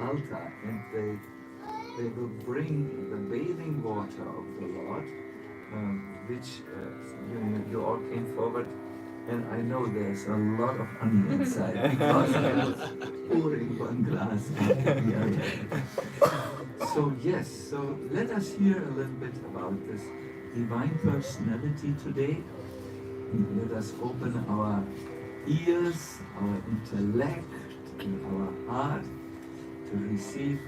altar, and they will bring the bathing water of the Lord, which you all came forward, and I know there's a lot of honey inside because I was pouring one glass after the other. So yes, so let us hear a little bit about this divine personality today. Let us open our ears, our intellect, and our heart to receive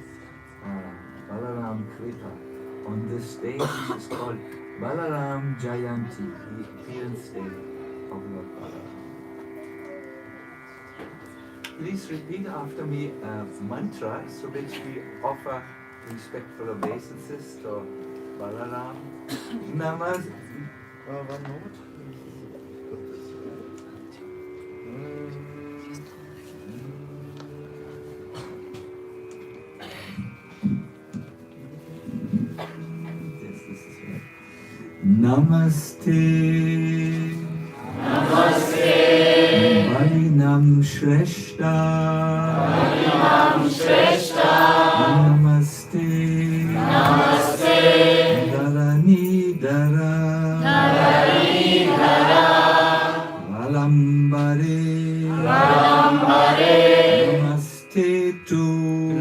Balaram Kripa on this day, which is called Balaram Jayanti, the appearance day of Lord Balaram. Please repeat after me a mantra, so which we offer respectful obeisances to Balaram. Namaste. One moment. Namaste. Namaste. Varinam Shreshta. Varinam Shreshta. Namaste. Namaste. Dharani Dhara. Dharani Dhara. Valambare. Valambare. Namaste tu.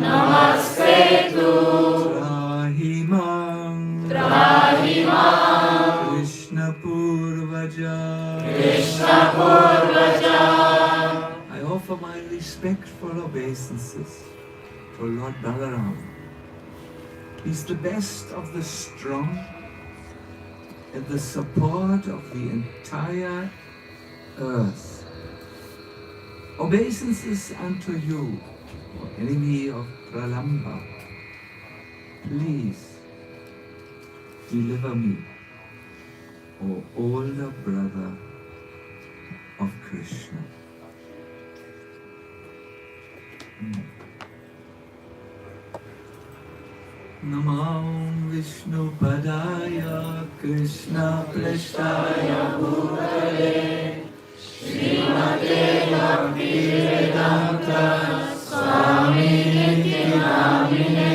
Namaste tu. Trahimam. Trahimam. Krishna Purvaja. Krishna Purvaja. I offer my respectful obeisances for Lord Balaram. He's the best of the strong and the support of the entire earth. Obeisances unto you, O enemy of Pralamba. Please deliver me, O older brother of Krishna. Namo Vishnu Padaya Krishna Prasthaya Bhutale Srimate Bhakti Vedanta Swami Namine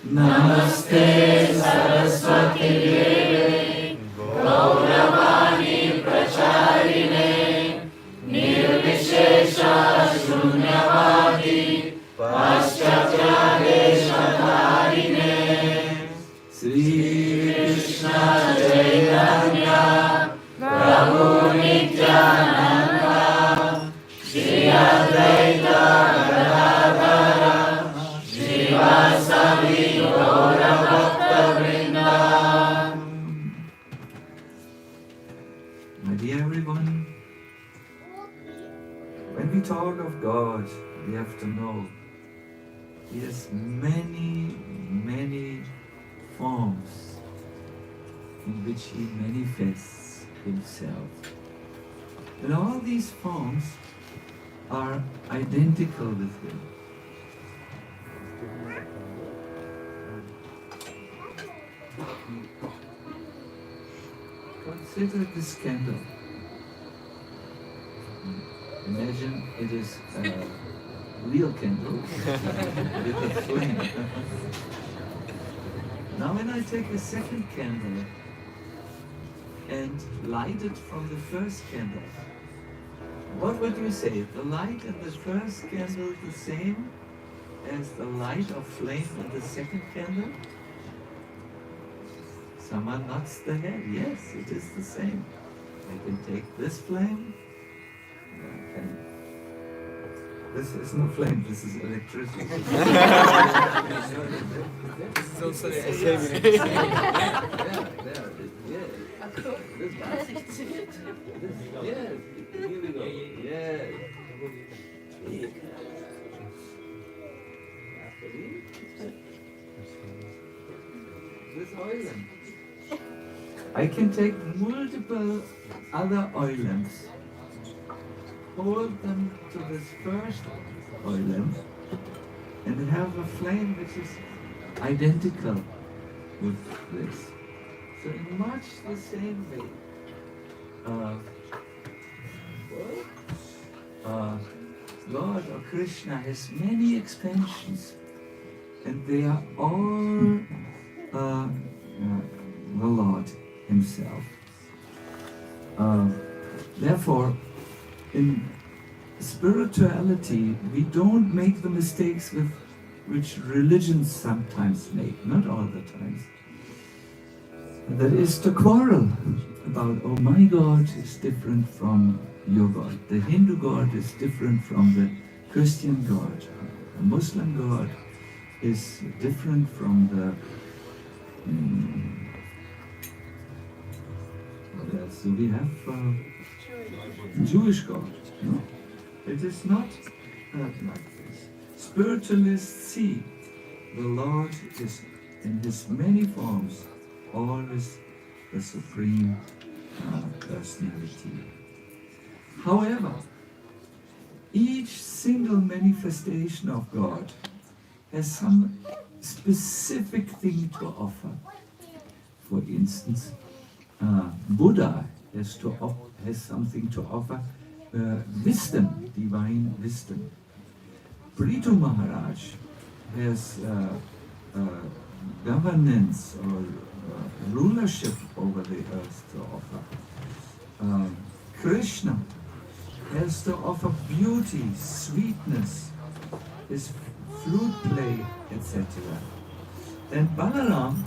Namaste Saraswati Deve Gauravani Pracharine Nirvishesha Shunyavadi Paschatya Deshatarine Sri Krishna Chaitanya Prabhu Nityananda Shri Advaita Gadadhara Srivasavi Gaura Bhakta Vrinda. My dear everyone, when we talk of God, we have to know He has many, many forms in which He manifests Himself. And all these forms are identical with Him. Consider this candle. Imagine it is a real candle with a flame. Now when I take a second candle and light it from the first candle, what would you say? The light in the first candle the same as the light of flame in the second candle? Someone nods the head. Yes, it is the same. I can take this flame. This is no flame, this is electricity. This is also the same. Yes, here we go. Yes. This oil lamp. I can take multiple other oil lamps, hold them to this first oil lamp, and have a flame which is identical with this. So in much the same way, Lord or Krishna has many expansions, and they are all the Lord Himself. Therefore, in spirituality, we don't make the mistakes with which religions sometimes make, not all the times. That is to quarrel about, oh, my God is different from your God. The Hindu God is different from the Christian God. The Muslim God is different from the what else do we have? Jewish God. No, it is not like this. Spiritualists see the Lord is in His many forms always the Supreme Personality. However, each single manifestation of God has some specific thing to offer. For instance, Buddha has something to offer, wisdom, divine wisdom. Prithu Maharaj has governance or rulership over the earth to offer. Krishna has to offer beauty, sweetness, his flute play, etc. And Balaram,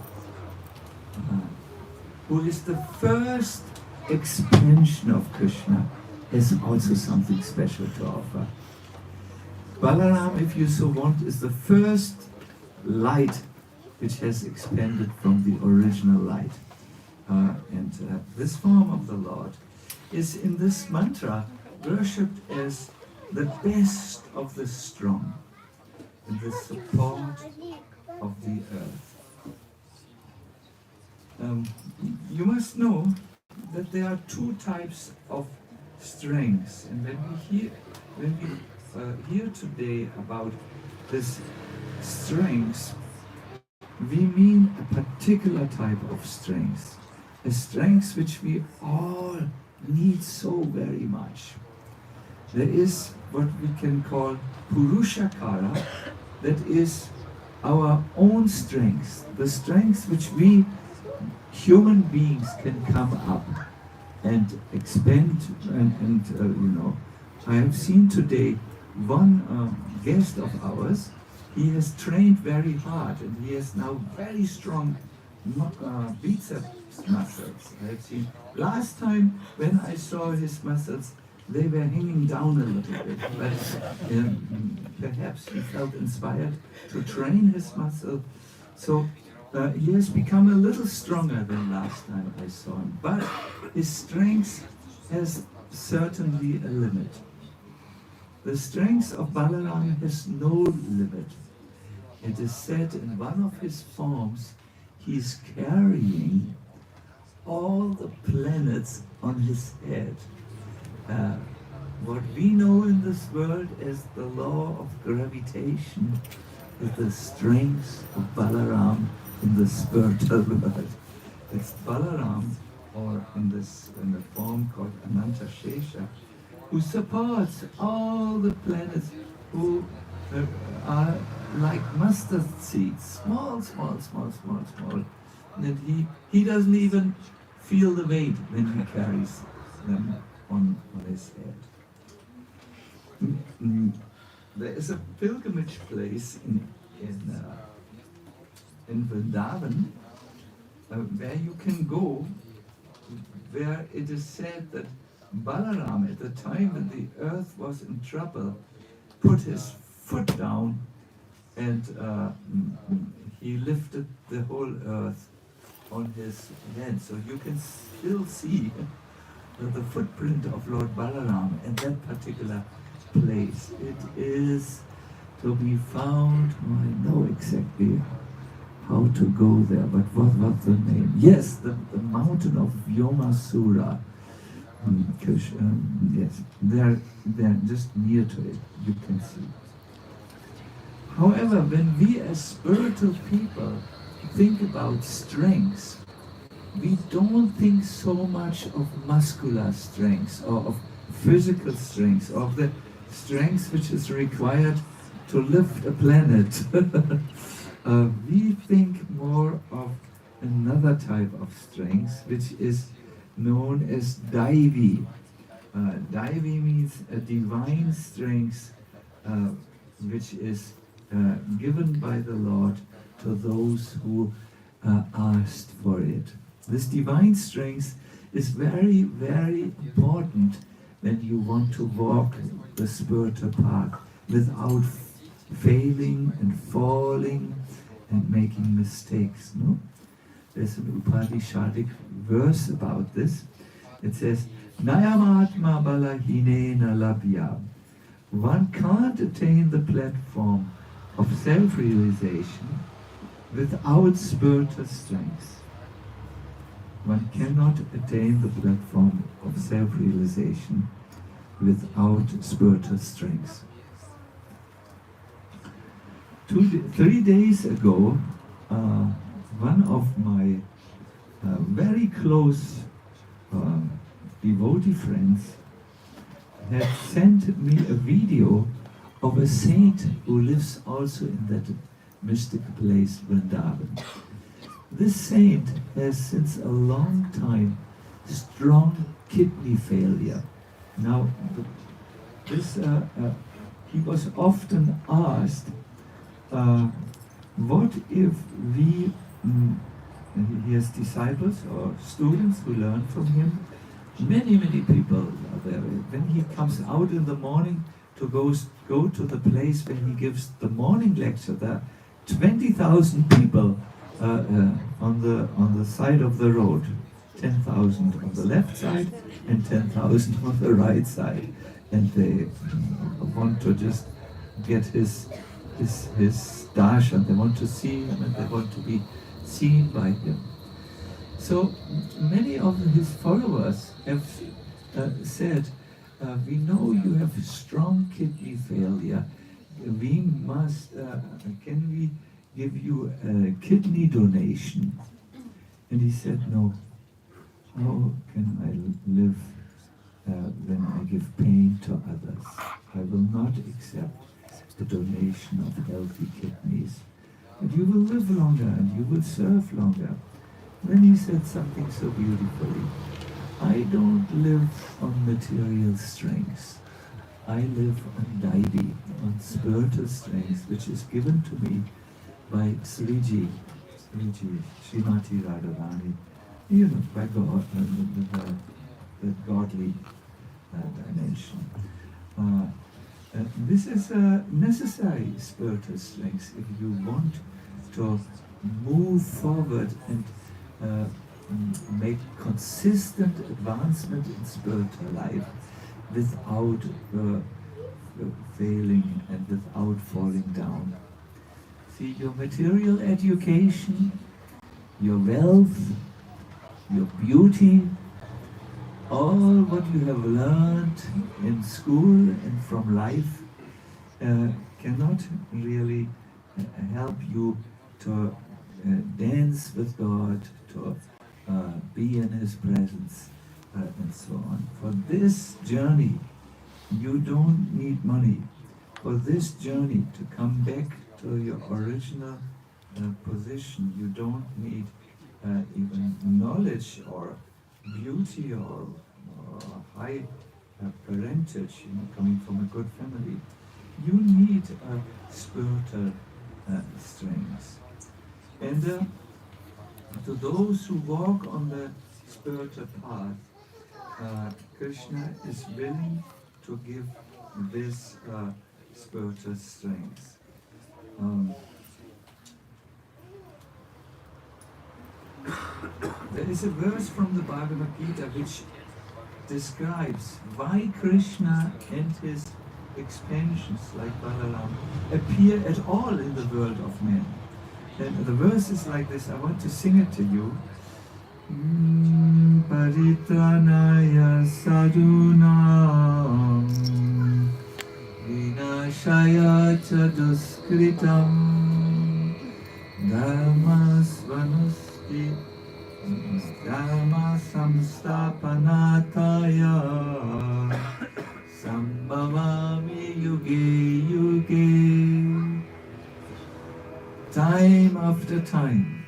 who is the first expansion of Krishna, has also something special to offer. Balaram, if you so want, is the first light which has expanded from the original light. This form of the Lord is in this mantra worshipped as the best of the strong and the support of the earth. You must know that there are two types of strengths, and when we hear today about this strength, we mean a particular type of strength, a strength which we all need so very much. There is what we can call Purushakara, that is our own strength, the strength which we human beings can come up and expand. I have seen today one guest of ours. He has trained very hard and he has now very strong biceps muscles. I have seen last time when I saw his muscles, they were hanging down a little bit, but perhaps he felt inspired to train his muscle. So he has become a little stronger than last time I saw him, but his strength has certainly a limit. The strength of Balaram has no limit. It is said in one of his forms, he's carrying all the planets on his head. What we know in this world as the law of gravitation is the strength of Balaram in the spiritual world. It's Balaram, or in the form called Ananta Shesha, who supports all the planets, who are like mustard seeds, small, and he doesn't even feel the weight when he carries them on his head. There is a pilgrimage place in Vrindavan where you can go, where it is said that Balaram, at the time when the earth was in trouble, put his foot down and he lifted the whole earth on his head. So you can still see the footprint of Lord Balaram in that particular place. It is to be found, I know exactly how to go there, but what's the name? Yes, the mountain of Vyomasura. Yes, they're just near to it, you can see. However, when we as spiritual people think about strength, we don't think so much of muscular strength or of physical strength, of the strength which is required to lift a planet. We think more of another type of strength which is known as Daivi. Daivi means a divine strength which is given by the Lord to those who asked for it. This divine strength is very, very important when you want to walk the spiritual path without failing and falling and making mistakes. No? There's an Upanishadic verse about this. It says, Nayamatma balahinena labhya. One can't attain the platform of self-realization without spiritual strength. One cannot attain the platform of self-realization without spiritual strength. 3 days ago, one of my very close devotee friends had sent me a video of a saint who lives also in that mystic place, Vrindavan. This saint has since a long time strong kidney failure. Now, he was often asked, what if we, he has disciples or students who learn from him. Many people are there. When he comes out in the morning to go to the place where he gives the morning lecture, there are 20,000 people on the side of the road. 10,000 on the left side and 10,000 on the right side. And they want to just get his darshan. They want to see him and they want to be seen by him. So many of his followers have said, we know you have strong kidney failure. We must, can we give you a kidney donation? And he said, no. How can I live when I give pain to others? I will not accept the donation of healthy kidneys. But you will live longer and you will serve longer. Then he said something so beautifully. I don't live on material strength. I live on Daivi, on spiritual strength, which is given to me by Sriji, Srimati Radharani, you know, by God, the godly dimension. This is a necessary spiritual strength if you want to move forward and make consistent advancement in spiritual life without failing and without falling down. See, your material education, your wealth, your beauty, all what you have learned in school and from life cannot really help you to dance with God, to be in His presence, and so on. For this journey, you don't need money. For this journey to come back to your original position, you don't need even knowledge or beauty or high parentage, coming from a good family. You need spiritual strength. And to those who walk on the spiritual path, Krishna is willing to give this spiritual strength. There is a verse from the Bhagavad Gita which describes why Krishna and his expansions like Balarama appear at all in the world of men. And the verse is like this. I want to sing it to you. Paritranaya sadhunam vinashaya cha duskritam dharmasvanusti dharma samstapanataya Sambhavami yuge yuge. Time after time,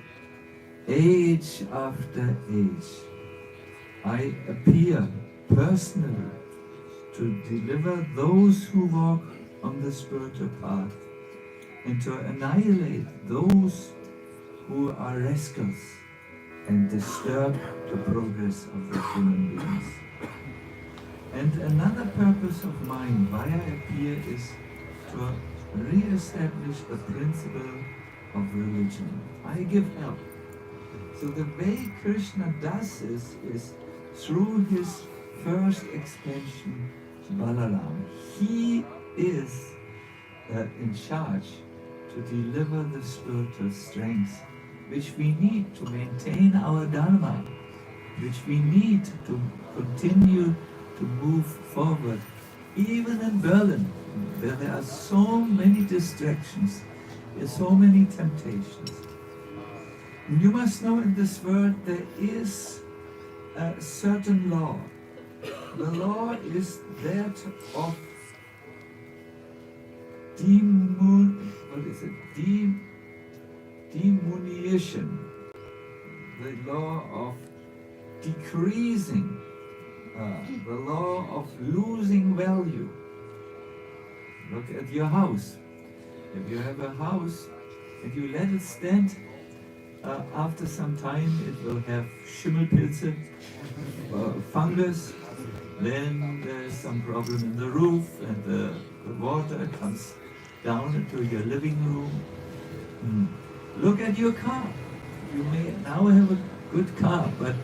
age after age, I appear personally to deliver those who walk on the spiritual path and to annihilate those who are rascals and disturb the progress of the human beings. And another purpose of mine, why I appear, is to re-establish the principle of religion. I give help. So the way Krishna does this is through his first expansion, Balarama. He is in charge to deliver the spiritual strength which we need to maintain our Dharma, which we need to continue to move forward. Even in Berlin, where there are so many distractions, there are so many temptations. You must know in this world there is a certain law. The law is that of diminution, the law of decreasing, the law of losing value. Look at your house. If you have a house and you let it stand, after some time it will have Schimmelpilze, fungus, then there's some problem in the roof and the water comes down into your living room. Look at your car. You may now have a good car, but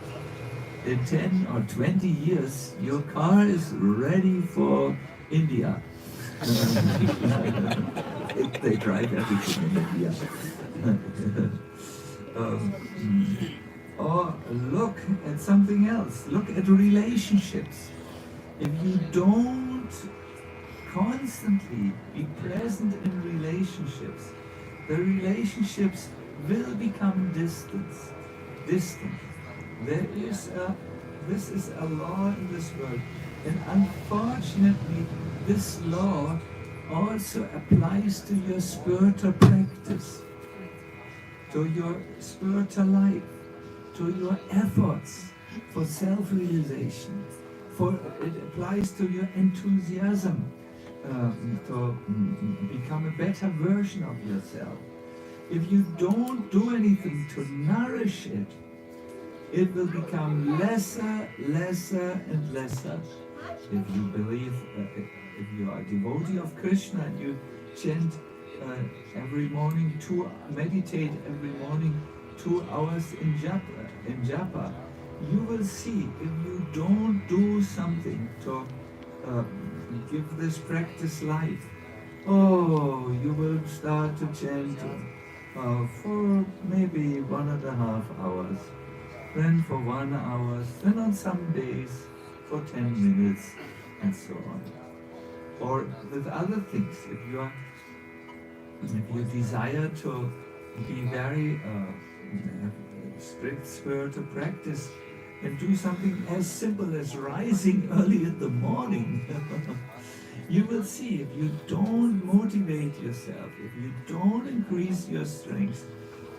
in 10 or 20 years, your car is ready for India. They drive everything in India. Or look at something else. Look at relationships. If you don't constantly be present in relationships, the relationships will become distant. This is a law in this world, and unfortunately this law also applies to your spiritual practice, to your spiritual life, to your efforts for self-realization. It applies to your enthusiasm to become a better version of yourself. If you don't do anything to nourish it, it will become lesser, and lesser. If you believe, if you are a devotee of Krishna and you chant every morning, meditate every morning 2 hours in japa, you will see if you don't do something to give this practice life, you will start to chant for maybe 1.5 hours, then for 1 hour, then on some days for 10 minutes, and so on. Or with other things, if you desire to be very strict spiritual practice, and do something as simple as rising early in the morning, you will see if you don't motivate yourself, if you don't increase your strength,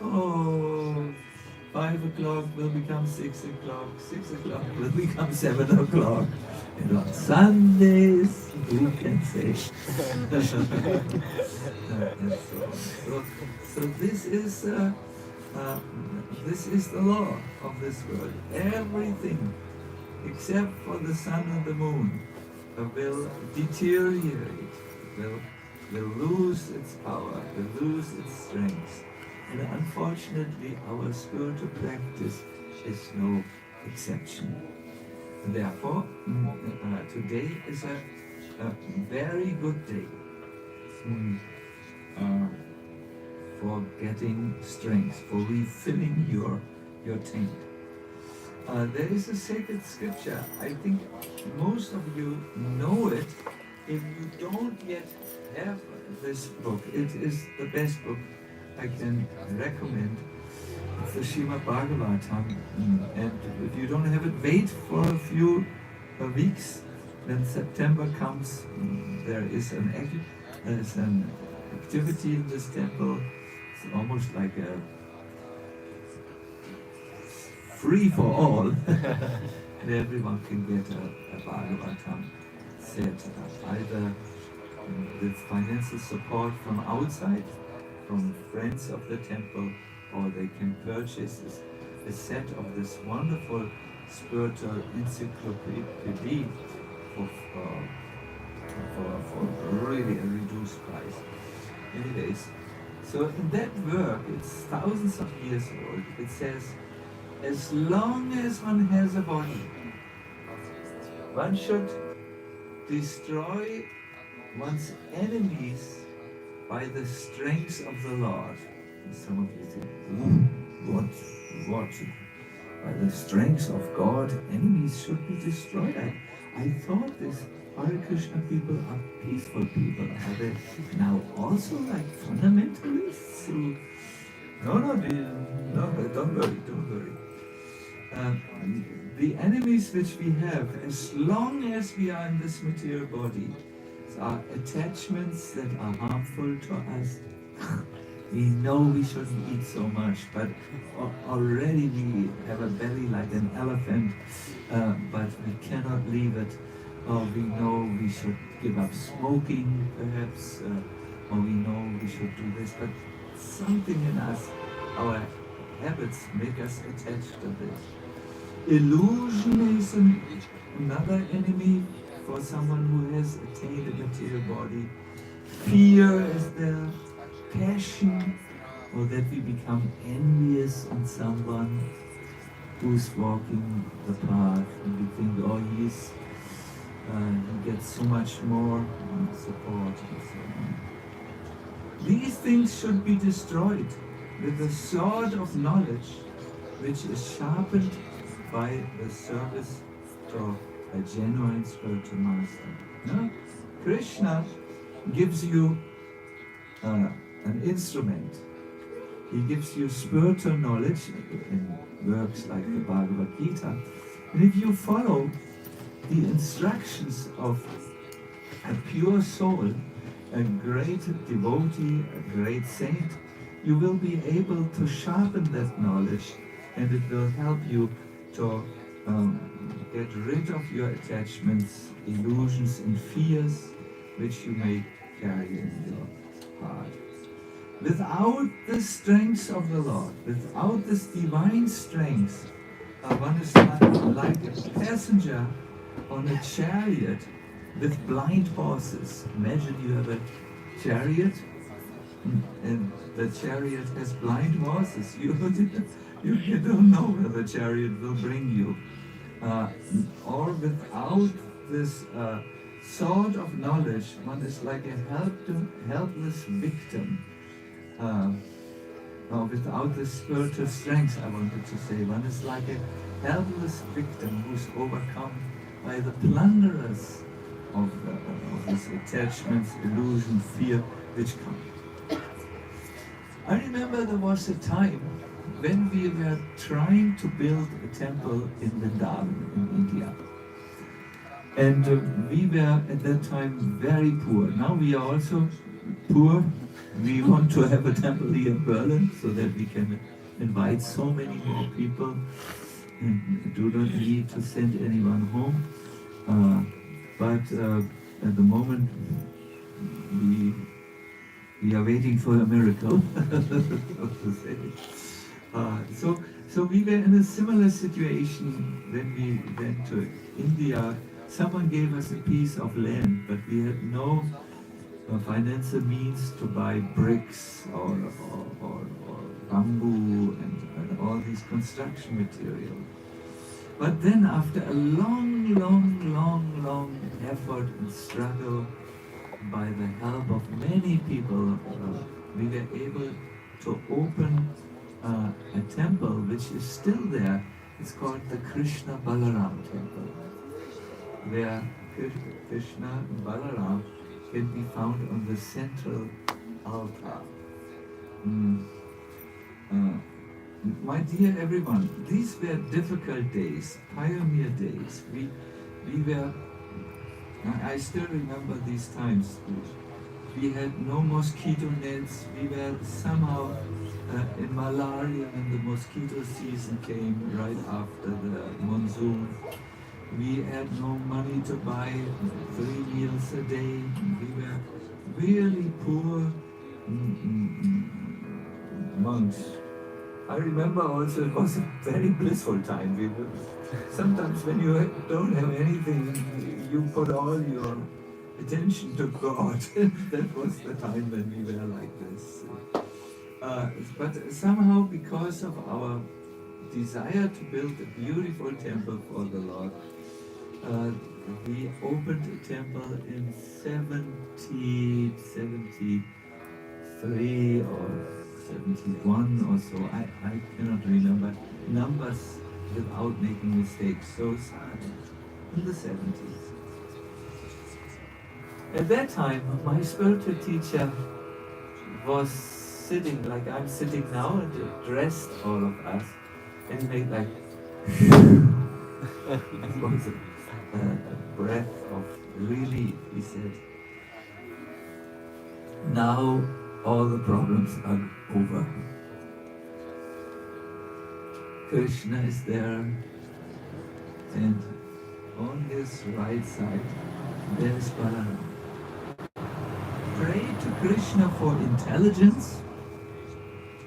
5 o'clock will become 6 o'clock, 6 o'clock will become 7 o'clock, and on Sundays, who can say? So this is the law of this world. Everything except for the sun and the moon will deteriorate, will lose its power, will lose its strength. And unfortunately, our spiritual practice is no exception. Therefore, today is a very good day for getting strength, for refilling your tank. There is a sacred scripture. I think most of you know it. If you don't yet have this book, it is the best book I can recommend. It's the Srimad Bhagavatam. And if you don't have it, wait for a few weeks when September comes, there is an activity in this temple. It's almost like a free for all. And everyone can get a Bhagavatam set, either with financial support from outside, from friends of the temple, or they can purchase a set of this wonderful spiritual encyclopedia for really a reduced price. Anyways, so in that work, it's thousands of years old, it says, as long as one has a body, one should destroy one's enemies by the strength of the Lord. And some of you think, what? By the strength of God, enemies should be destroyed. I thought this Hare Krishna people are peaceful people. Are they now also like fundamentalists who... No, don't worry. The enemies which we have, as long as we are in this material body, are attachments that are harmful to us. We know we shouldn't eat so much, but already we have a belly like an elephant, but we cannot leave it. Or we know we should give up smoking, perhaps, or we know we should do this, but something in us, our habits make us attached to this. Illusion is another enemy for someone who has attained a material body. Fear is there, passion, or that we become envious on someone who's walking the path and we think, oh, he gets so much more support and so on. These things should be destroyed with the sword of knowledge, which is sharpened by the service to a genuine spiritual master. No? Krishna gives you an instrument. He gives you spiritual knowledge in works like the Bhagavad Gita. And if you follow the instructions of a pure soul, a great devotee, a great saint, you will be able to sharpen that knowledge, and it will help you to get rid of your attachments, illusions and fears which you may carry in your heart. Without the strength of the Lord, without this divine strength, one is like a passenger on a chariot with blind horses. Imagine you have a chariot and the chariot has blind horses. You don't know where the chariot will bring you. Or without this sword of knowledge, one is like a helpless victim. Without the spiritual strength, I wanted to say, one is like a helpless victim who's overcome by the plunderers of these attachments, illusion, fear, which come. I remember there was a time when we were trying to build a temple in Vrindavan in India. And we were at that time very poor. Now we are also poor. We want to have a temple here in Berlin so that we can invite so many more people and do not need to send anyone home. But at the moment we are waiting for a miracle. So we were in a similar situation when we went to India. Someone gave us a piece of land, but we had no financial means to buy bricks or bamboo and all these construction materials. But then after a long effort and struggle, by the help of many people, we were able to open a temple which is still there. It's called the Krishna Balarama temple, where Krishna and Balaram can be found on the central altar. My dear everyone, these were difficult days, pioneer days. We were I still remember these times. We had no mosquito nets. We were somehow in malaria when the mosquito season came right after the monsoon. We had no money to buy 3 meals a day. We were really poor monks. I remember also it was a very blissful time. Sometimes when you don't have anything, you put all your attention to God. That was the time when we were like this. But somehow, because of our desire to build a beautiful temple for the Lord, we opened a temple in 1773 or 71 or so. I cannot remember numbers without making mistakes. So in the 70s. At that time, my spiritual teacher was sitting like I'm sitting now and addressed all of us and he made like it was a breath of relief. He said, now all the problems are over. Krishna is there and on his right side there is Balarama. Pray to Krishna for intelligence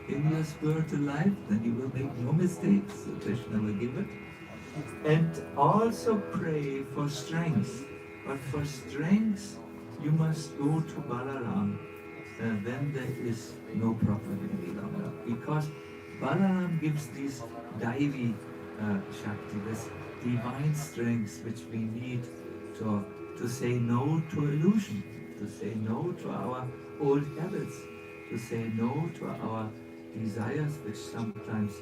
in your spiritual life, then you will make no mistakes, so Krishna will give it. And also pray for strength. But for strength, you must go to Balaram. Then there is no problem any longer. Because Balaram gives these Daivi Shakti, this divine strength which we need to say no to illusion, to say no to our old habits, to say no to our desires which sometimes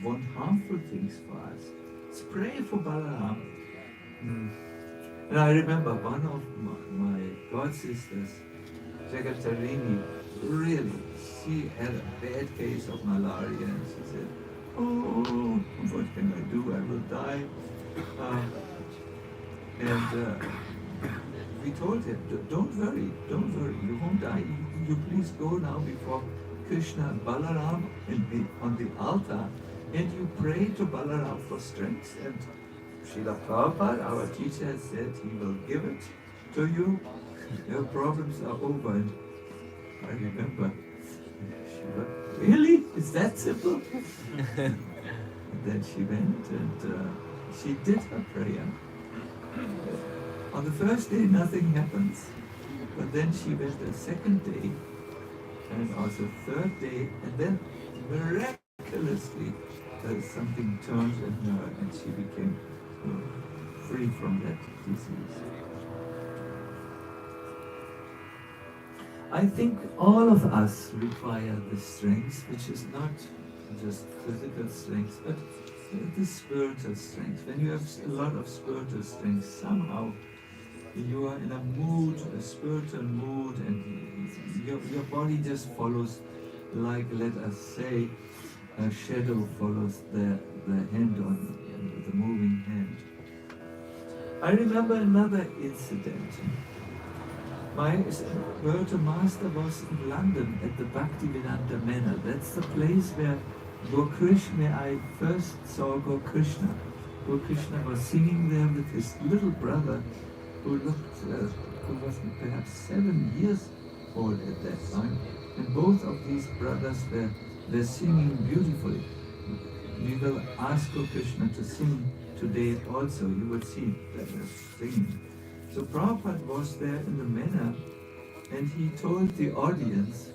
want harmful things for us. Let's pray for Balaram. And I remember one of my god sisters, Jagatarini, really, she had a bad case of malaria and she said, oh, what can I do? I will die. We told her, don't worry, you won't die. You please go now before Krishna and Balaram on the altar and you pray to Balaram for strength. And Srila Prabhupada, our teacher, has said he will give it to you. Your problems are over. And I remember, really? Is that simple? And then she went and she did her prayer. On the first day, nothing happens. But then she went the second day and also third day, and then miraculously something turned in her and she became free from that disease. I think all of us require the strength, which is not just physical strength, but the spiritual strength. When you have a lot of spiritual strength, somehow you are in a mood, a spiritual mood, and your body just follows, like, let us say, a shadow follows the hand on the moving hand. I remember another incident. My spiritual master was in London at the Bhakti Manor. That's the place where I first saw Krishna. Krishna was singing there with his little brother, who was perhaps 7 years old at that time. And both of these brothers were singing beautifully. We will ask Krishna to sing today also. You will see that they're singing. So Prabhupada was there in the manor and he told the audience,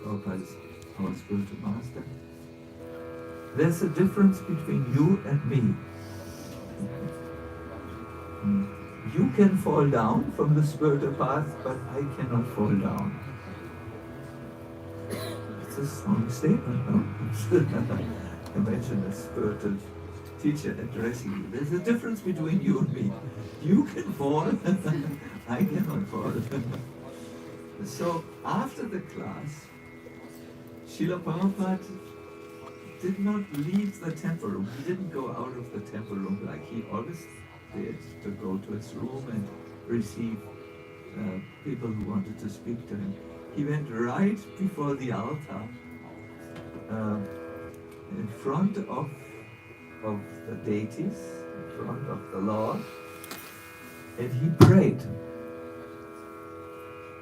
Prabhupada is our spiritual master, there's a difference between you and me. You can fall down from the spiritual path, but I cannot fall down. It's a strong statement, no? Imagine a spiritual teacher addressing you. There's a difference between you and me. You can fall, I cannot fall. So after the class, Srila Prabhupada did not leave the temple room. He didn't go out of the temple room like he always did, to go to his room and receive people who wanted to speak to him. He went right before the altar, uh, in front of the deities, in front of the Lord, and he prayed.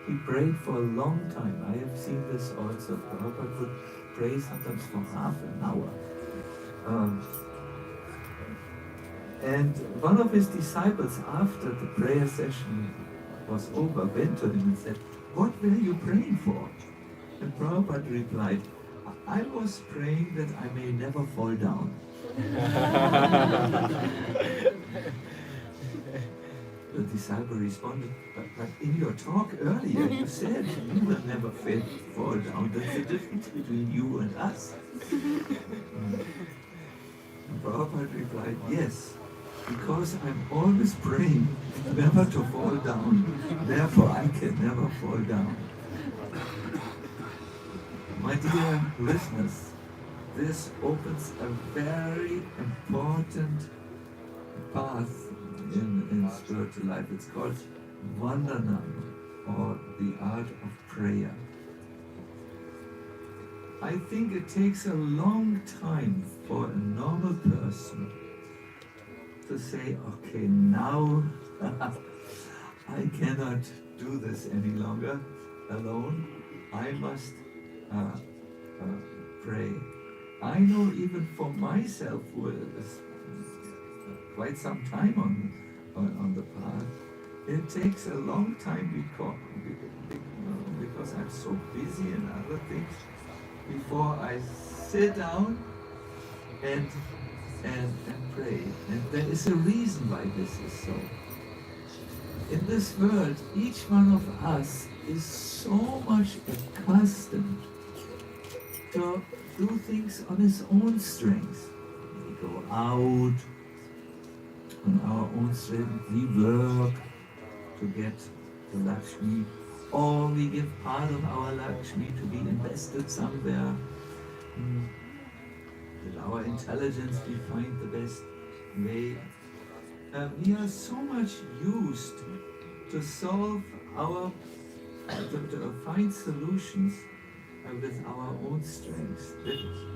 He prayed for a long time. I have seen this also. Prabhupada would pray sometimes for half an hour. And one of his disciples, after the prayer session was over, went to him and said, "What were you praying for?" And Prabhupada replied, "I was praying that I may never fall down." The disciple responded, but in your talk earlier you said you will never fall down. That's the difference between you and us. And Prabhupada replied, "Yes, because I'm always praying never to fall down. Therefore I can never fall down." My dear listeners, this opens a very important path in spiritual life. It's called Vandanam, or the art of prayer. I think it takes a long time for a normal person to say, "Okay, now I cannot do this any longer alone. I must pray." I know even for myself, who is quite some time on the path, it takes a long time because I'm so busy in other things before I sit down and pray. And there is a reason why this is so. In this world, each one of us is so much accustomed to do things on his own strength. We go out on our own strength, we work to get the Lakshmi, or we give part of our Lakshmi to be invested somewhere. With our intelligence we find the best way. We are so much used to solve to find solutions with our own strengths.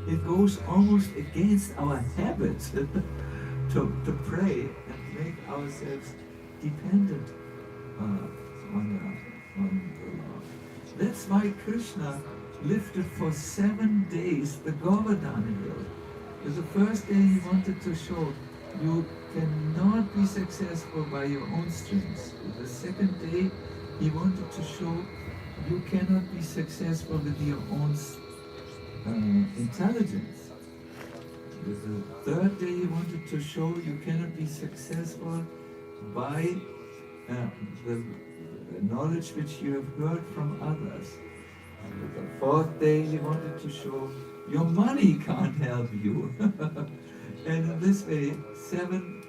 It goes almost against our habit to pray and make ourselves dependent on the Lord. That's why Krishna lifted for 7 days the Govardhana hill. Because the first day he wanted to show you cannot be successful by your own strength. The second day he wanted to show you cannot be successful with your own intelligence. With the third day he wanted to show you cannot be successful by the knowledge which you have heard from others. And with the fourth day he wanted to show your money can't help you. And in this way, 7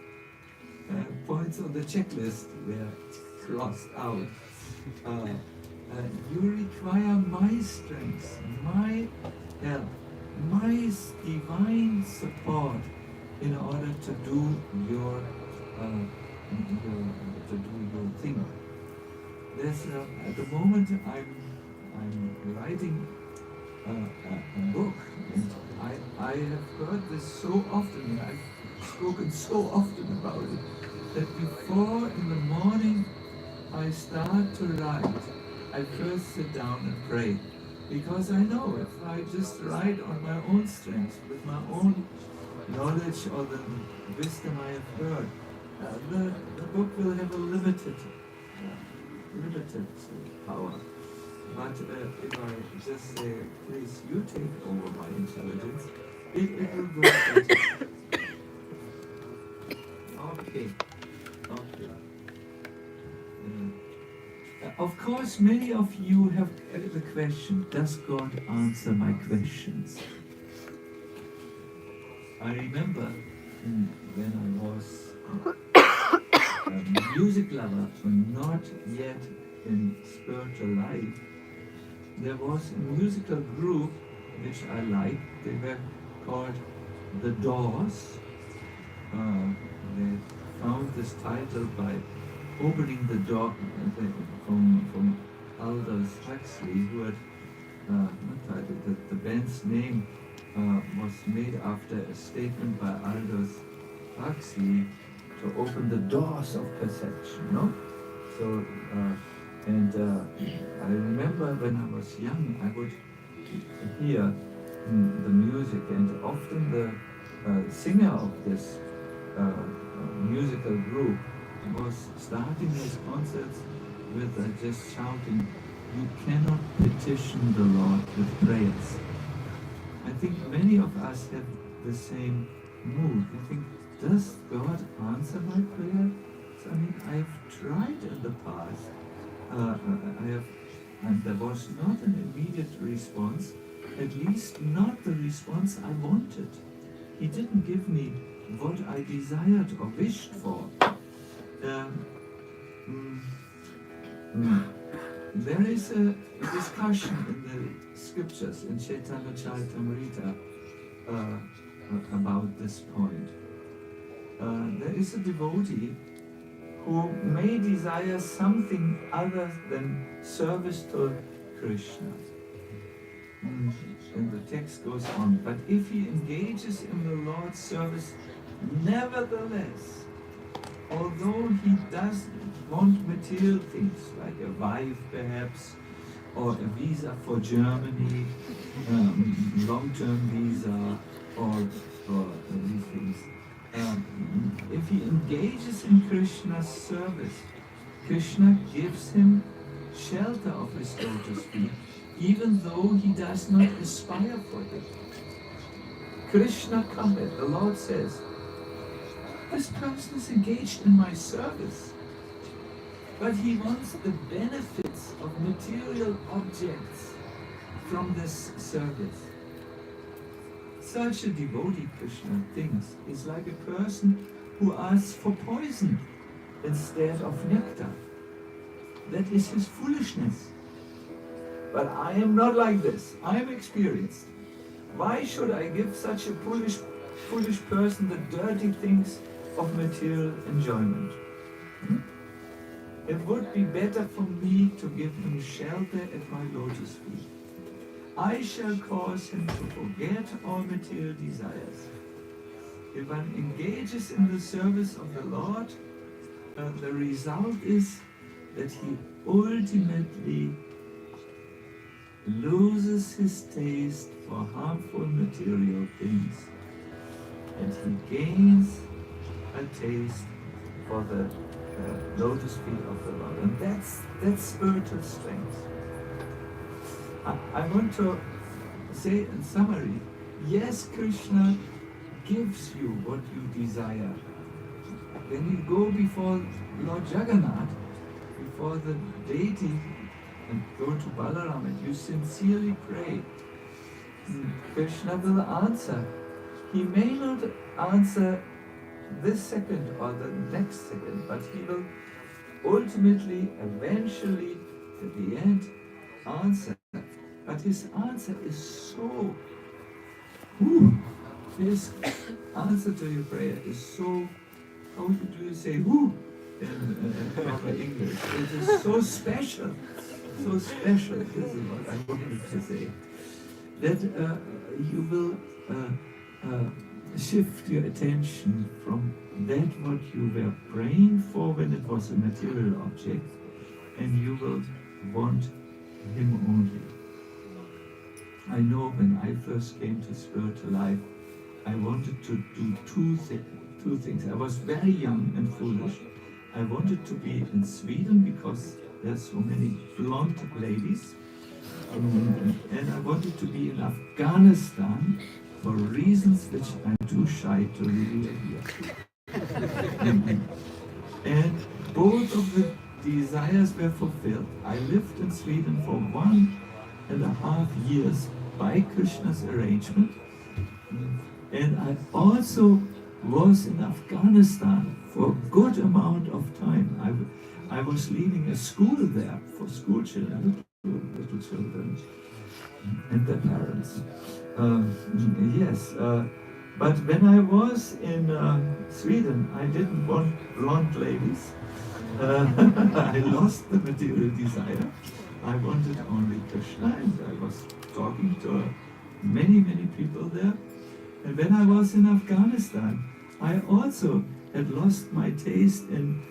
points on the checklist were crossed out. You require my strength, my help, my divine support in order to do your thing. There's at the moment I'm writing a book, and I have heard this so often, and I've spoken so often about it, that before in the morning I start to write, I first sit down and pray. Because I know if I just write on my own strength, with my own knowledge or the wisdom I have heard, the book will have a limited power. But if I just say, "Please, you take over my intelligence," it will go better. Okay. Of course, many of you have the question, does God answer my questions? I remember when I was a music lover, but not yet in spiritual life, there was a musical group which I liked. They were called The Doors. They found this title by opening the door from Aldous Huxley, who had not title, the band's name was made after a statement by Aldous Huxley to open the doors of perception, no? So, I remember when I was young, I would hear the music, and often the singer of this musical group was starting his concerts with just shouting, "You cannot petition the Lord with prayers." I think many of us have the same mood. We think, does God answer my prayer? So, I mean, I've tried in the past. And there was not an immediate response, at least not the response I wanted. He didn't give me what I desired or wished for. There is a discussion in the scriptures in Chaitanya Charitamrita about this point. There is a devotee who may desire something other than service to Krishna. And the text goes on, but if he engages in the Lord's service, nevertheless, although he does want material things, like a wife perhaps, or a visa for Germany, long-term visa, or these things, if he engages in Krishna's service, Krishna gives him shelter of his lotus feet, even though he does not aspire for it. Krishna cometh, the Lord says, this person is engaged in my service, but he wants the benefits of material objects from this service. Such a devotee, Krishna thinks, is like a person who asks for poison instead of nectar. That is his foolishness. But I am not like this. I am experienced. Why should I give such a foolish person the dirty things of material enjoyment? It would be better for me to give him shelter at my lotus feet. I shall cause him to forget all material desires. If one engages in the service of the Lord, the result is that he ultimately loses his taste for harmful material things, and he gains a taste for the lotus feet of the Lord. And that's spiritual strength. I want to say in summary, yes, Krishna gives you what you desire. When you go before Lord Jagannath, before the deity, and go to Balarama, you sincerely pray, Krishna will answer. He may not answer this second or the next second, but he will ultimately, eventually, at the end, answer. But his answer is so, his answer to your prayer is so, how do you say, in proper English? It is so special. So special, this is what I wanted to say, that you will shift your attention from that what you were praying for when it was a material object, and you will want him only. I know when I first came to spiritual life, I wanted to do two things. I was very young and foolish. I wanted to be in Sweden because there's so many blonde ladies, and I wanted to be in Afghanistan for reasons which I'm too shy to reveal here. And both of the desires were fulfilled. I lived in Sweden for 1.5 years by Krishna's arrangement, and I also was in Afghanistan for a good amount of time. I was leading a school there for school children, little children, and their parents. But when I was in Sweden, I didn't want blonde ladies. I lost the material desire. I wanted only Krishna, and I was talking to many, many people there. And when I was in Afghanistan, I also had lost my taste in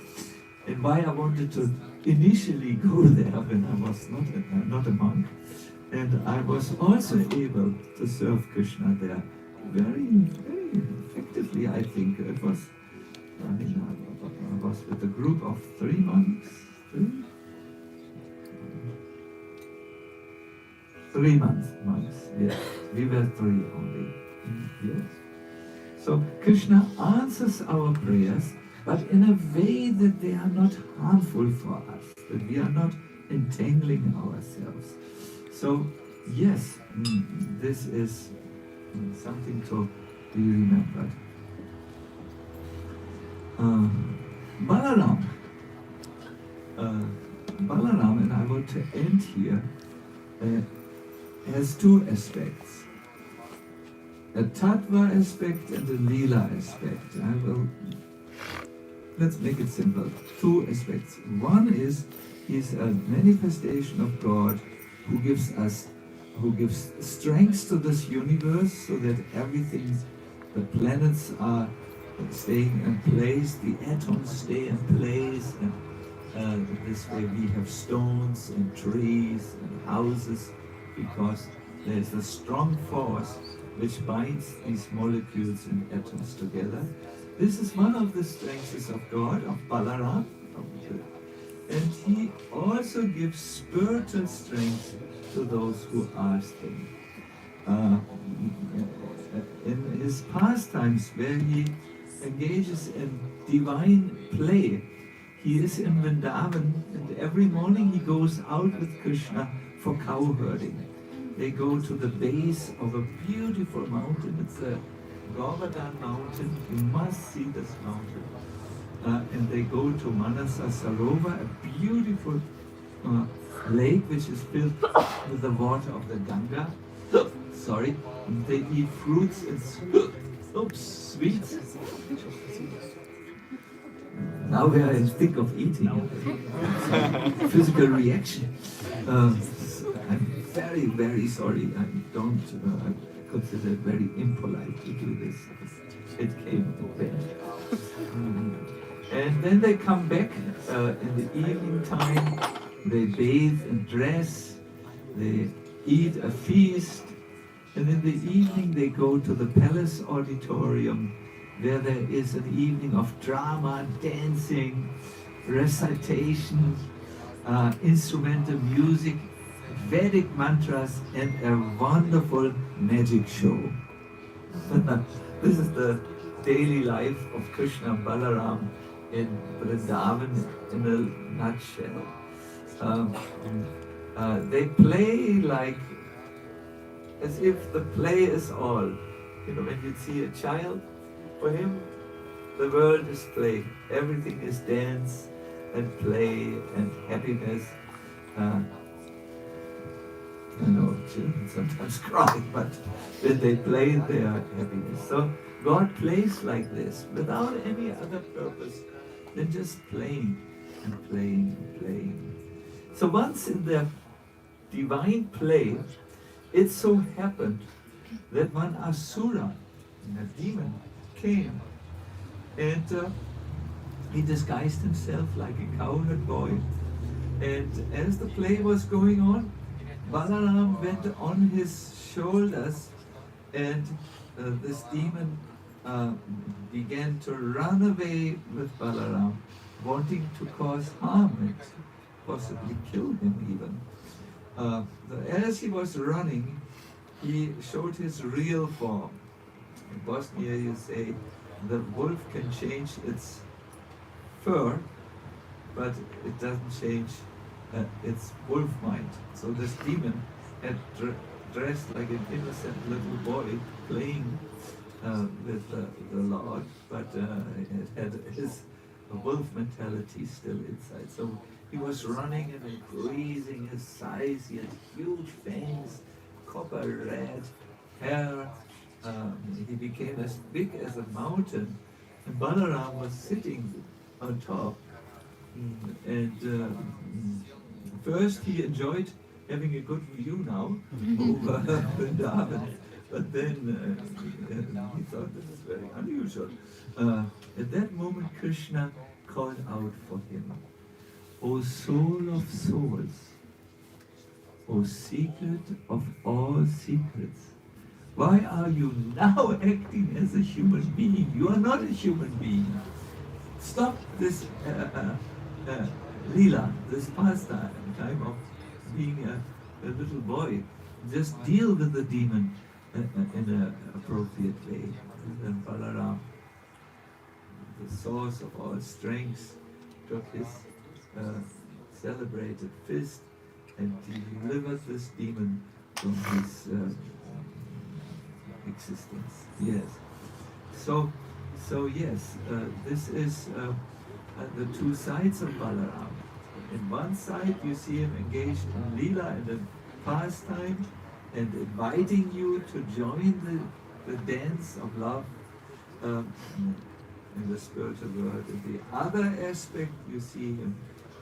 why I wanted to initially go there when I was not a monk. And I was also able to serve Krishna there very, very effectively, I think. It was, I mean, I was with a group of 3 monks, 3 monks, yes. We were 3 only, yes. So Krishna answers our prayers, but in a way that they are not harmful for us, that we are not entangling ourselves. So, yes, this is something to be remembered. Balaram, and I want to end here, has 2 aspects. A tattva aspect and a Leela aspect. Let's make it simple. 2 aspects. One is, he's a manifestation of God who gives strength to this universe so that everything, the planets are staying in place, the atoms stay in place, and this way we have stones and trees and houses, because there's a strong force which binds these molecules and atoms together. This is one of the strengths of God, of Balarama, and he also gives spiritual strength to those who ask him. In his pastimes, where he engages in divine play, he is in Vrindavan, and every morning he goes out with Krishna for cow herding. They go to the base of a beautiful mountain. It's a Govardhan mountain. You must see this mountain. And they go to Manasa Sarovar, a beautiful lake which is filled with the water of the Ganga. Sorry. And they eat fruits and sweets. Now we are in thick of eating. Physical reaction. I'm very, very sorry. I don't consider it very impolite to do this. It came bad. And then they come back in the evening time. They bathe and dress. They eat a feast. And in the evening they go to the palace auditorium, where there is an evening of drama, dancing, recitation, instrumental music, Vedic mantras, and a wonderful magic show. This is the daily life of Krishna and Balaram in Vrindavan in a nutshell. They play like as if the play is all. You know, when you see a child, for him, the world is play. Everything is dance and play and happiness. I know children sometimes cry, but when they play, they are happiness. So God plays like this, without any other purpose than just playing and playing and playing. So once in the divine play, it so happened that one Asura, a demon, came and he disguised himself like a cowherd boy. And as the play was going on, Balaram went on his shoulders, and this demon began to run away with Balaram, wanting to cause harm and possibly kill him even. As he was running, he showed his real form. In Bosnia, you say the wolf can change its fur, but it doesn't change its wolf mind. So this demon had dressed like an innocent little boy playing with the Lord, but it had his wolf mentality still inside. So he was running and increasing his size. He had huge fangs, copper red hair, he became as big as a mountain, and Balaram was sitting on top. First he enjoyed having a good view now over Vrindavan, but then he thought this is very unusual. At that moment Krishna called out for him, O soul of souls, O secret of all secrets, why are you now acting as a human being? You are not a human being. Stop this Leela, this pastime time of being a little boy. Just deal with the demon in an appropriate way. And then Balaram, the source of all strength, took his celebrated fist and delivered this demon from his existence. Yes. So yes, this is the two sides of Balarama. In one side, you see him engaged in Leela, in the pastime, and inviting you to join the dance of love in the spiritual world. In the other aspect, you see him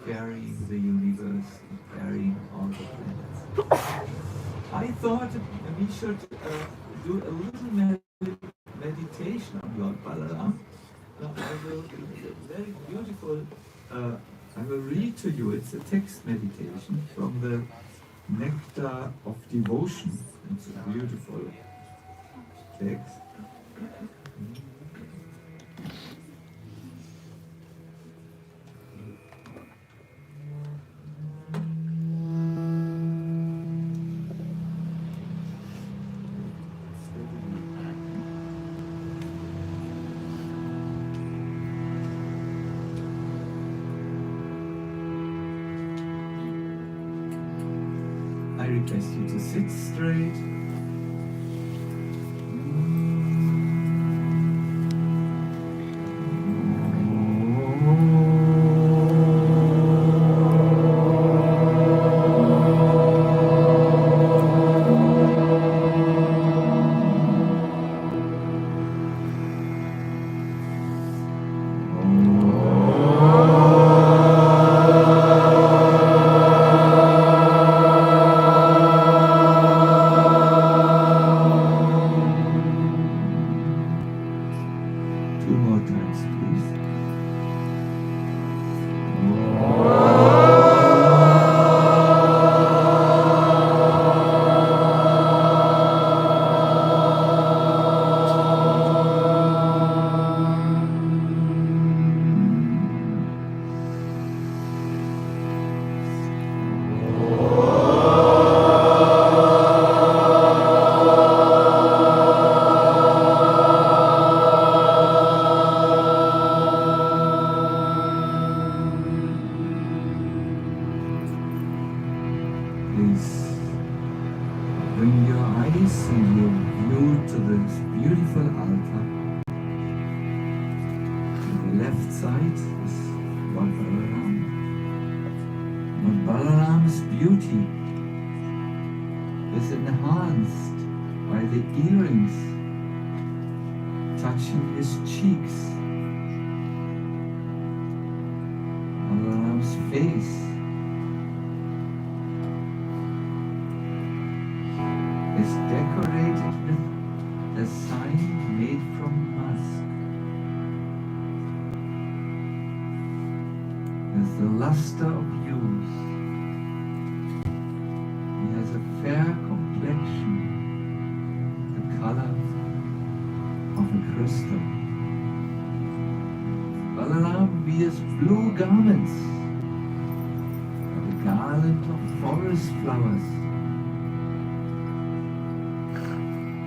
carrying the universe, and carrying all the planets. I thought we should do a little meditation on Lord Balaram. I will, very beautiful, I will read to you, it's a text meditation from the Nectar of Devotion. It's a beautiful text. I request you to sit straight.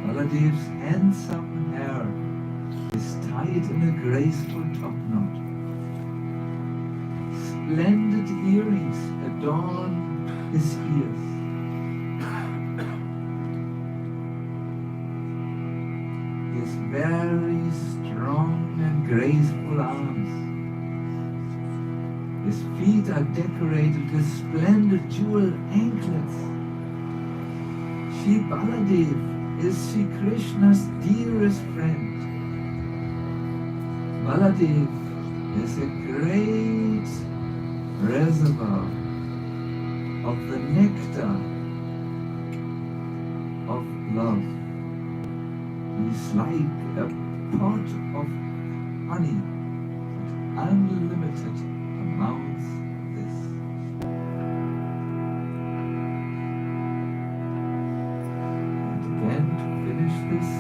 Baladev's handsome hair is tied in a graceful topknot. Splendid earrings adorn his ears. His very strong and graceful arms. His feet are decorated with splendid jewel anklets. Shri Baladev is Sri Krishna's dearest friend. Baladev is a great reservoir of the nectar of love. He's like a pot of honey, unlimited amounts of this. And again, to finish this,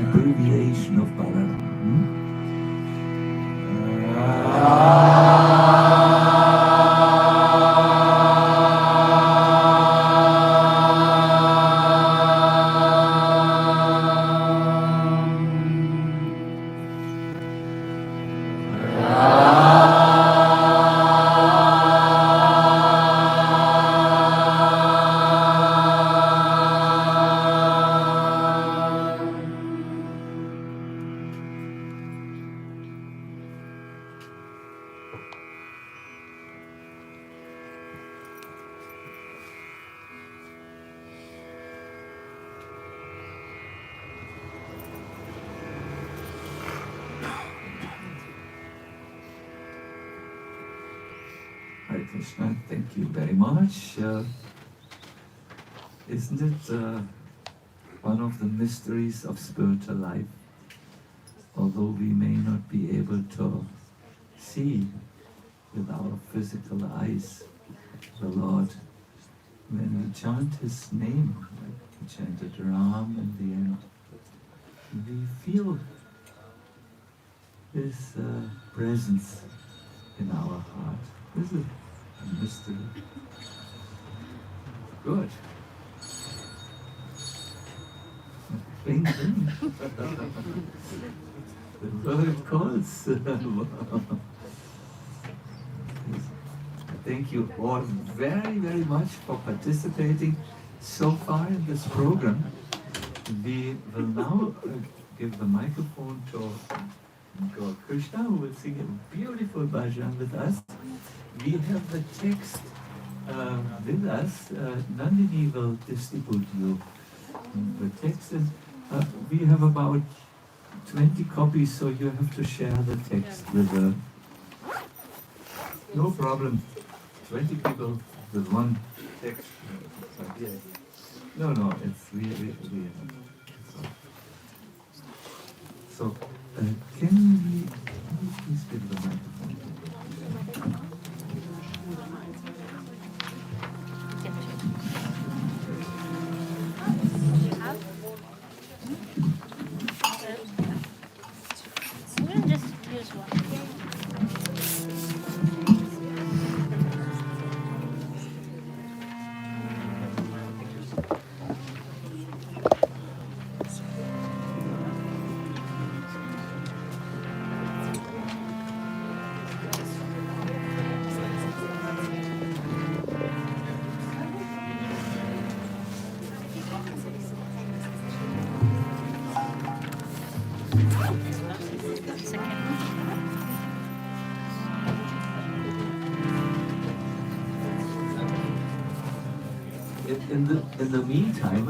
abbreviation of Balarama. Hare Krishna, thank you very much. Isn't it one of the mysteries of spiritual life? Although we may not be able to see with our physical eyes the Lord, when we chant His name, like we chanted Ram in the end, we feel His presence in our heart. This is a mystery. Good. Bing, bing. The bird calls. Thank you all very, very much for participating so far in this program. we will now give the microphone to Krishna, who will sing a beautiful bhajan with us. We have the text with us. Nandini will distribute you the text. And, we have about 20 copies, so you have to share the text with her. No problem. 20 people with one text. No, it's really. So, can you please give the microphone? Just use one. In the meantime,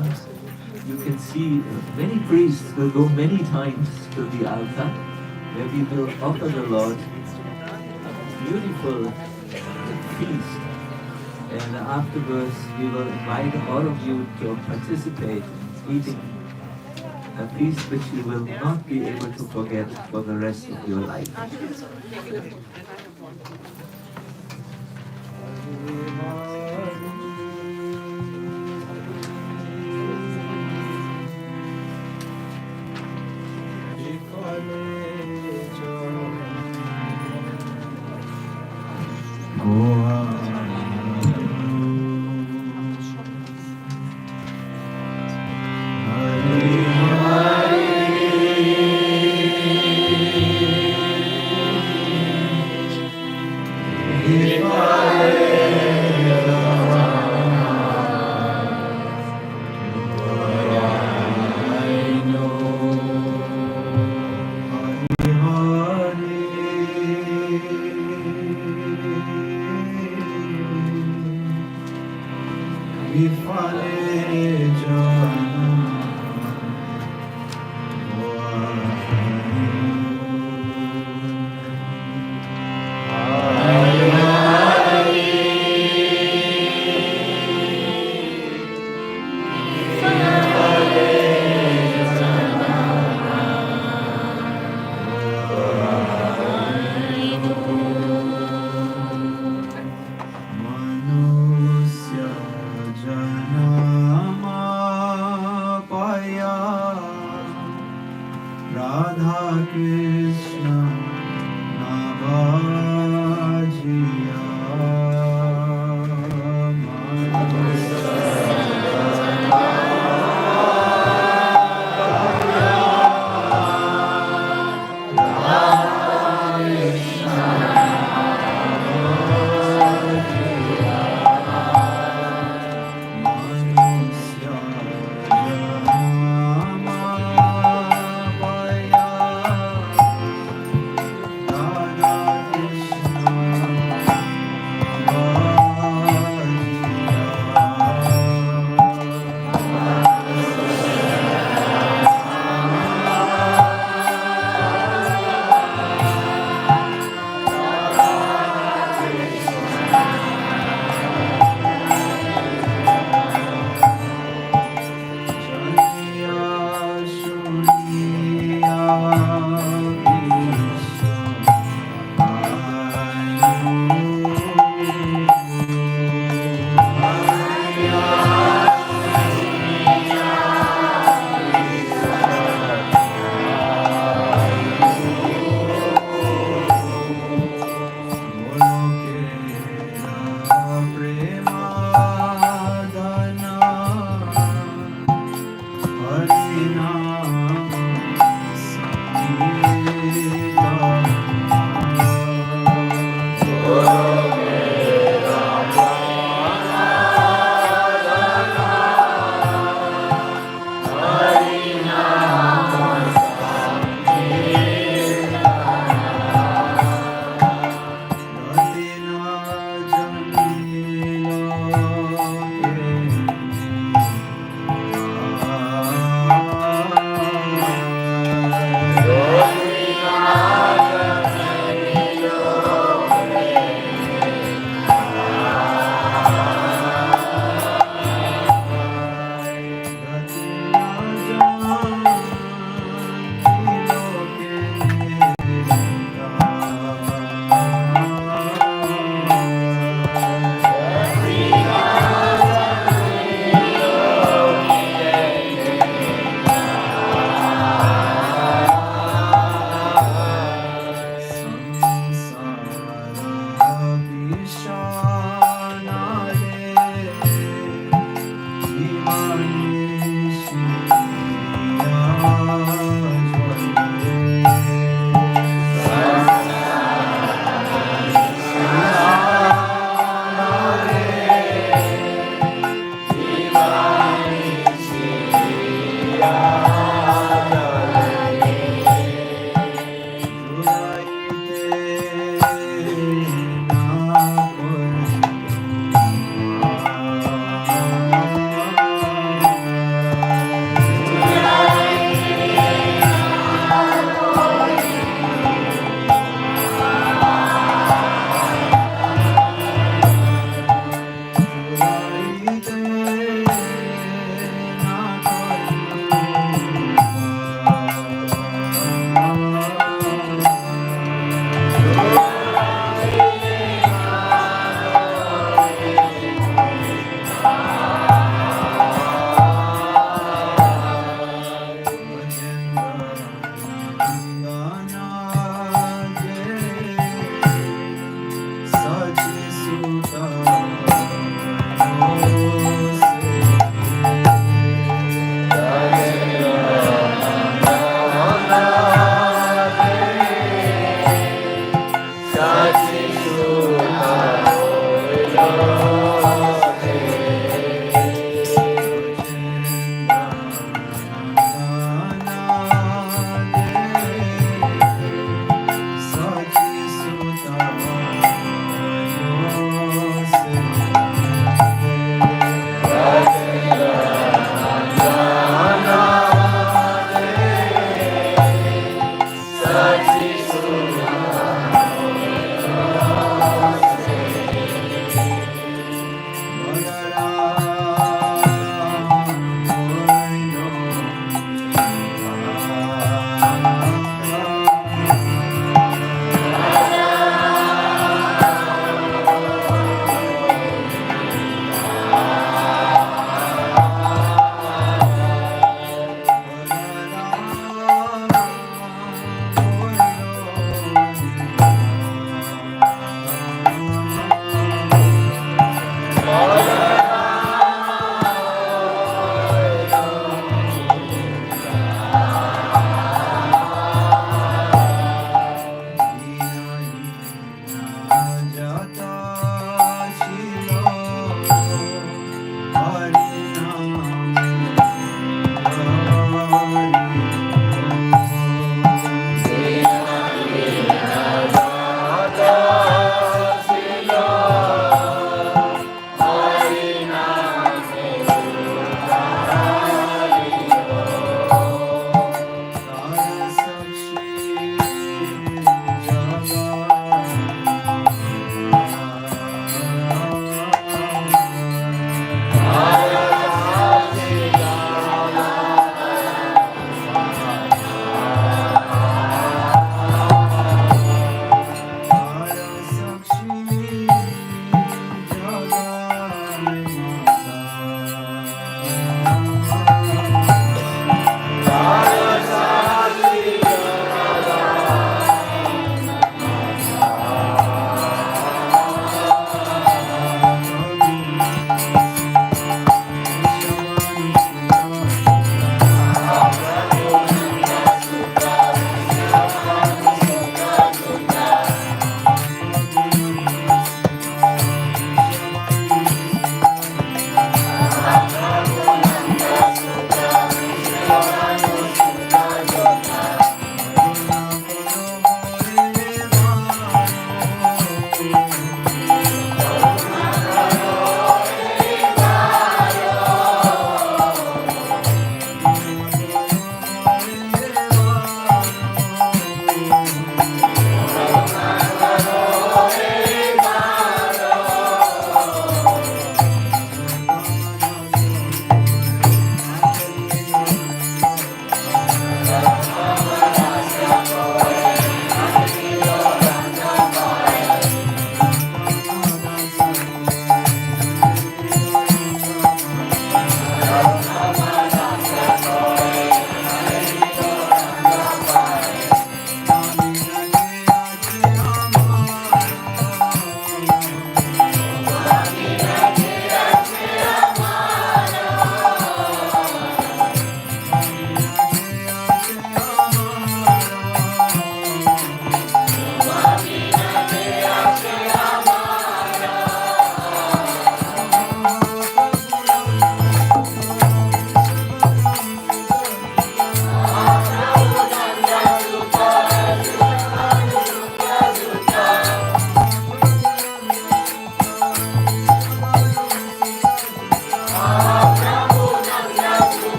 you can see many priests will go many times to the altar, where we will offer the Lord a beautiful feast. And afterwards, we will invite all of you to participate in eating a feast which you will not be able to forget for the rest of your life. Hare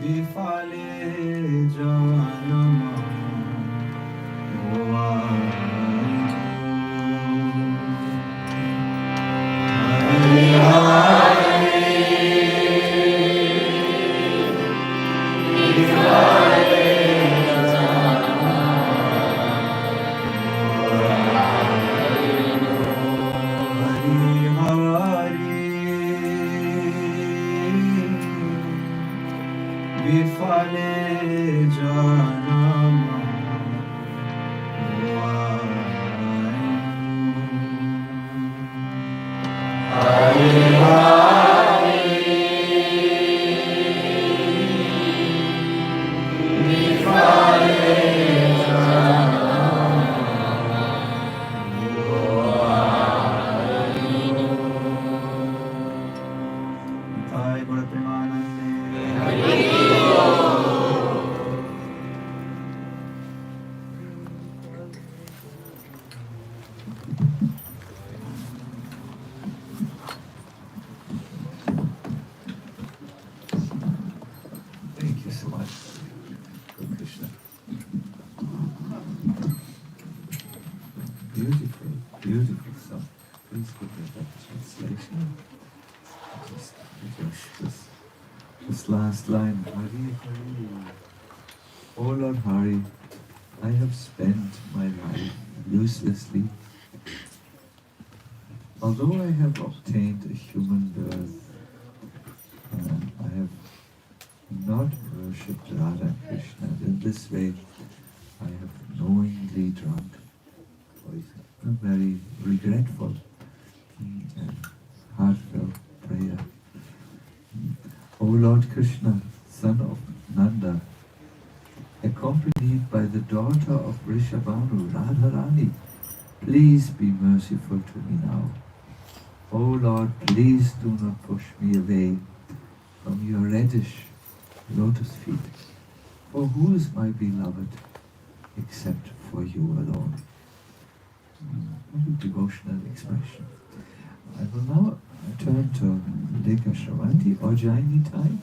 Bifale janama Bifale janama Nitai Gaura Premanande. Thank you so much, Lord Krishna. Beautiful, beautiful song. Please put that translation. This last line, Hari Hari. Oh Lord Hari, I have spent my life uselessly. Although I have obtained a human birth, I have not worshipped Radha Krishna. In this way, I have knowingly drunk poison. I'm very regretful and heartfelt prayer. O Lord Krishna, son of Nanda, accompanied by the daughter of Rishabhanu, Radharani, please be merciful to me now. O Lord, please do not push me away from your reddish lotus feet. For who is my beloved except for you alone? What a devotional expression. I will now turn to Jayanti or Jayanti time.